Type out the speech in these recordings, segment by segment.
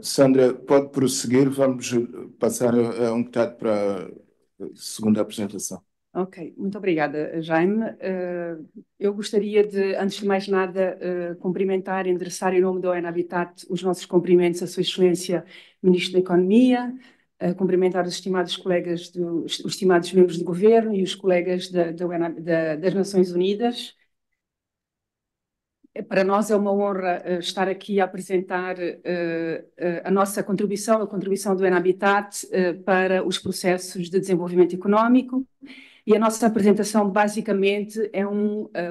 Sandra, pode prosseguir, vamos passar a um bocado para a segunda apresentação. Ok, muito obrigada, Jaime. Eu gostaria de, antes de mais nada, cumprimentar e endereçar em nome da UN Habitat os nossos cumprimentos à Sua Excelência, Ministro da Economia, cumprimentar os estimados colegas, os estimados membros do Governo e os colegas das Nações Unidas. Para nós é uma honra estar aqui a apresentar a nossa contribuição, a contribuição do UN Habitat para os processos de desenvolvimento económico. E a nossa apresentação, basicamente, é,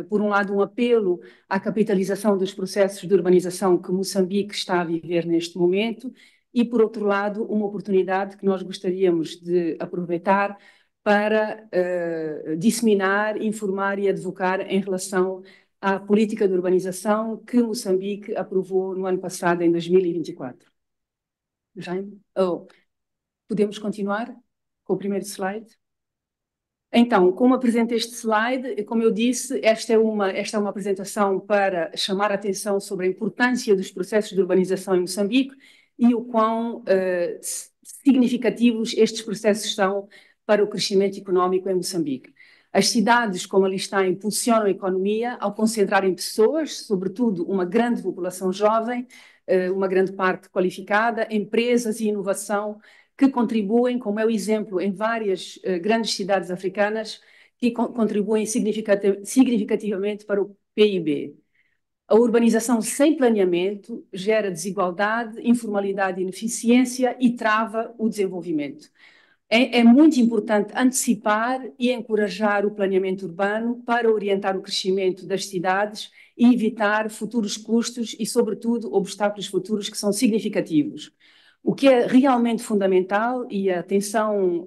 por um lado, um apelo à capitalização dos processos de urbanização que Moçambique está a viver neste momento e, por outro lado, uma oportunidade que nós gostaríamos de aproveitar para disseminar, informar e advocar em relação à política de urbanização que Moçambique aprovou no ano passado, em 2024. Jaime? Podemos continuar com o primeiro slide? Então, como apresento este slide, como eu disse, esta é uma apresentação para chamar a atenção sobre a importância dos processos de urbanização em Moçambique e o quão significativos estes processos são para o crescimento económico em Moçambique. As cidades, como ali está, impulsionam a economia ao concentrarem pessoas, sobretudo uma grande população jovem, uma grande parte qualificada, empresas e inovação, que contribuem, como é o exemplo em várias grandes cidades africanas, que contribuem significativamente para o PIB. A urbanização sem planeamento gera desigualdade, informalidade e ineficiência e trava o desenvolvimento. É muito importante antecipar e encorajar o planeamento urbano para orientar o crescimento das cidades e evitar futuros custos e, sobretudo, obstáculos futuros que são significativos. O que é realmente fundamental, e a atenção,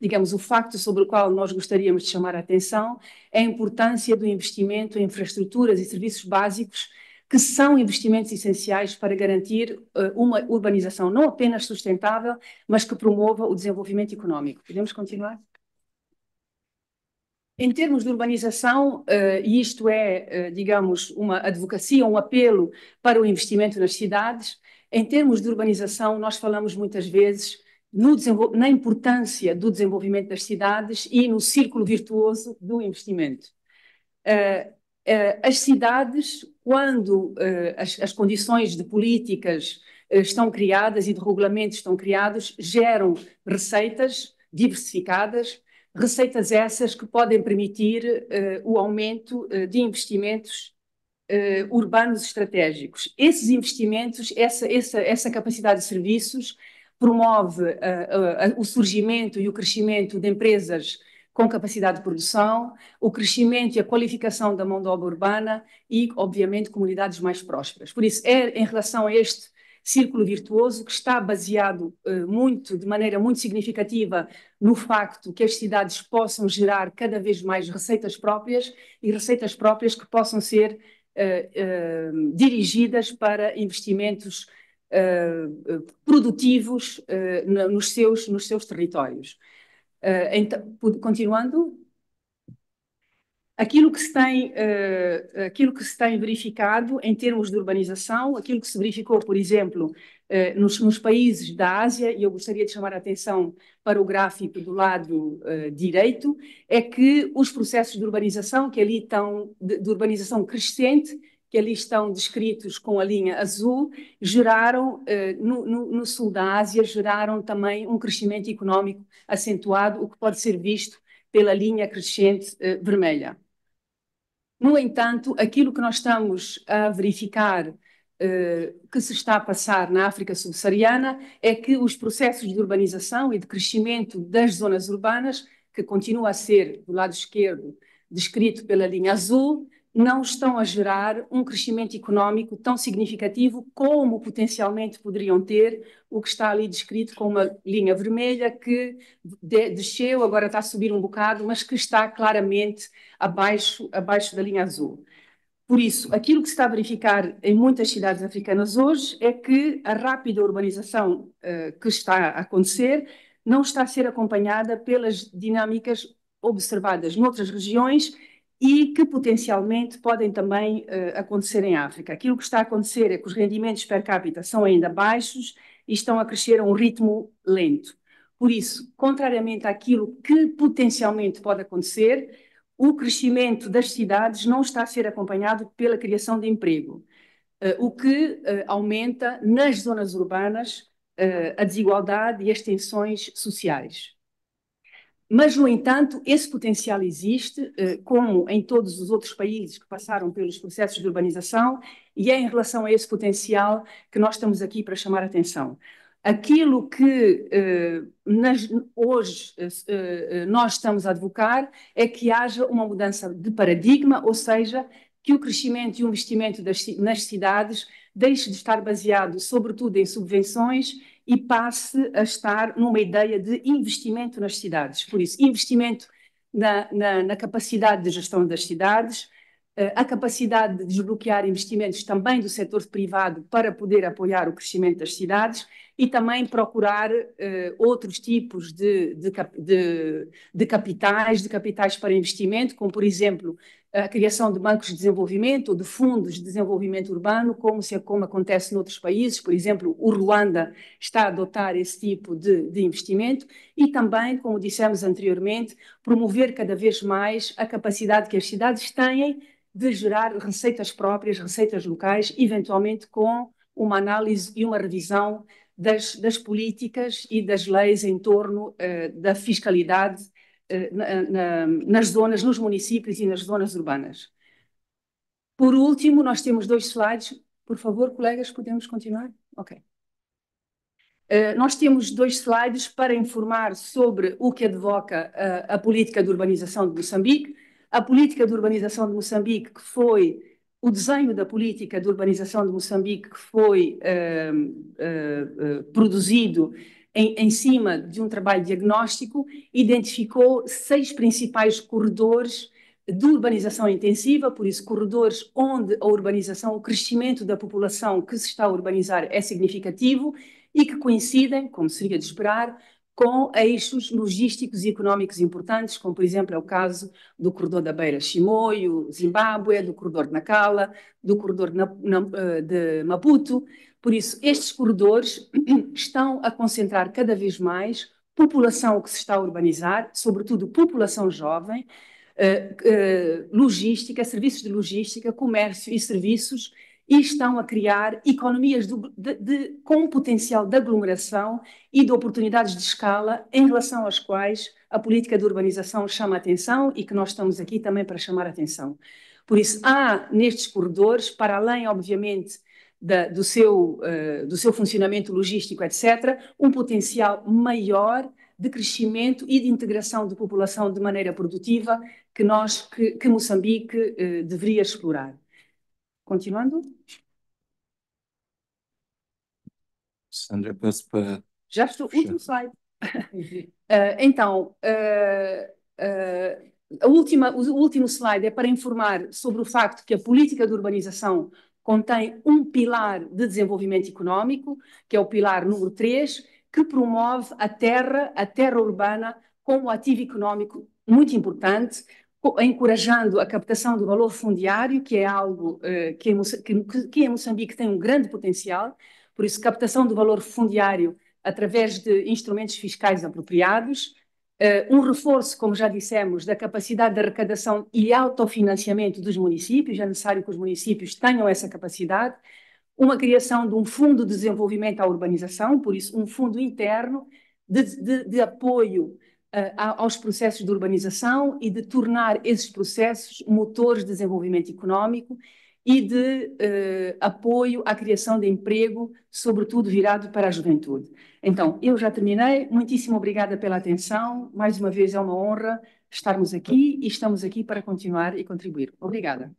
digamos, o facto sobre o qual nós gostaríamos de chamar a atenção, é a importância do investimento em infraestruturas e serviços básicos, que são investimentos essenciais para garantir uma urbanização não apenas sustentável, mas que promova o desenvolvimento económico. Podemos continuar? Em termos de urbanização, e isto é, digamos, uma advocacia, um apelo para o investimento nas cidades, em termos de urbanização, nós falamos muitas vezes na importância do desenvolvimento das cidades e no círculo virtuoso do investimento. As cidades, quando as condições de políticas estão criadas e de regulamentos estão criados, geram receitas diversificadas, receitas essas que podem permitir o aumento de investimentos urbanos estratégicos. Esses investimentos, essa capacidade de serviços promove o surgimento e o crescimento de empresas com capacidade de produção, o crescimento e a qualificação da mão de obra urbana e, obviamente, comunidades mais prósperas. Por isso, é em relação a este círculo virtuoso que está baseado de maneira muito significativa no facto que as cidades possam gerar cada vez mais receitas próprias e receitas próprias que possam ser dirigidas para investimentos produtivos nos seus territórios. Então, continuando, aquilo que se tem verificado em termos de urbanização, aquilo que se verificou, por exemplo, nos países da Ásia, e eu gostaria de chamar a atenção para o gráfico do lado direito, é que os processos de urbanização que ali estão, de urbanização crescente, que ali estão descritos com a linha azul, geraram, no sul da Ásia, geraram também um crescimento económico acentuado, o que pode ser visto pela linha crescente vermelha. No entanto, aquilo que nós estamos a verificar que se está a passar na África subsaariana é que os processos de urbanização e de crescimento das zonas urbanas, que continua a ser, do lado esquerdo, descrito pela linha azul, não estão a gerar um crescimento económico tão significativo como potencialmente poderiam ter, o que está ali descrito com uma linha vermelha que desceu, agora está a subir um bocado, mas que está claramente abaixo da linha azul. Por isso, aquilo que se está a verificar em muitas cidades africanas hoje é que a rápida urbanização que está a acontecer não está a ser acompanhada pelas dinâmicas observadas noutras regiões e que potencialmente podem também acontecer em África. Aquilo que está a acontecer é que os rendimentos per capita são ainda baixos e estão a crescer a um ritmo lento. Por isso, contrariamente àquilo que potencialmente pode acontecer, o crescimento das cidades não está a ser acompanhado pela criação de emprego, o que aumenta nas zonas urbanas a desigualdade e as tensões sociais. Mas, no entanto, esse potencial existe, como em todos os outros países que passaram pelos processos de urbanização, e é em relação a esse potencial que nós estamos aqui para chamar a atenção. Aquilo que hoje nós estamos a advocar é que haja uma mudança de paradigma, ou seja, que o crescimento e o investimento nas cidades deixe de estar baseado, sobretudo, em subvenções e passe a estar numa ideia de investimento nas cidades. Por isso, investimento na capacidade de gestão das cidades, a capacidade de desbloquear investimentos também do setor privado para poder apoiar o crescimento das cidades e também procurar outros tipos de capitais para investimento, como, por exemplo, a criação de bancos de desenvolvimento ou de fundos de desenvolvimento urbano, como acontece noutros países. Por exemplo, o Ruanda está a adotar esse tipo de investimento e também, como dissemos anteriormente, promover cada vez mais a capacidade que as cidades têm de gerar receitas próprias, receitas locais, eventualmente com uma análise e uma revisão das políticas e das leis em torno da fiscalidade nas zonas, nos municípios e nas zonas urbanas. Por último, nós temos 2 slides. Por favor, colegas, podemos continuar? Ok. Nós temos 2 slides para informar sobre o que advoca a política de urbanização de Moçambique. A política de urbanização de Moçambique, que foi o desenho da política de urbanização de Moçambique, que foi produzido em cima de um trabalho diagnóstico, identificou 6 principais corredores de urbanização intensiva, por isso corredores onde a urbanização, o crescimento da população que se está a urbanizar é significativo e que coincidem, como seria de esperar, com eixos logísticos e económicos importantes, como, por exemplo, é o caso do corredor da Beira-Chimoio, Zimbábue, do corredor de Nacala, do corredor de Maputo. Por isso, estes corredores estão a concentrar cada vez mais população que se está a urbanizar, sobretudo população jovem, logística, serviços de logística, comércio e serviços, e estão a criar economias com potencial de aglomeração e de oportunidades de escala em relação às quais a política de urbanização chama a atenção e que nós estamos aqui também para chamar a atenção. Por isso, há nestes corredores, para além, obviamente, do seu funcionamento logístico, etc., um potencial maior de crescimento e de integração de população de maneira produtiva que Moçambique deveria explorar. Continuando. Sandra, peço para... Já estou, último slide. Então, o último slide é para informar sobre o facto que a política de urbanização contém um pilar de desenvolvimento económico, que é o pilar número 3, que promove a terra urbana como ativo económico muito importante, encorajando a captação do valor fundiário, que é algo que em Moçambique tem um grande potencial. Por isso, captação do valor fundiário através de instrumentos fiscais apropriados, um reforço, como já dissemos, da capacidade de arrecadação e autofinanciamento dos municípios, é necessário que os municípios tenham essa capacidade, uma criação de um fundo de desenvolvimento à urbanização, por isso um fundo interno de apoio aos processos de urbanização e de tornar esses processos motores de desenvolvimento económico e de apoio à criação de emprego, sobretudo virado para a juventude. Então, eu já terminei. Muitíssimo obrigada pela atenção. Mais uma vez é uma honra estarmos aqui e estamos aqui para continuar e contribuir. Obrigada.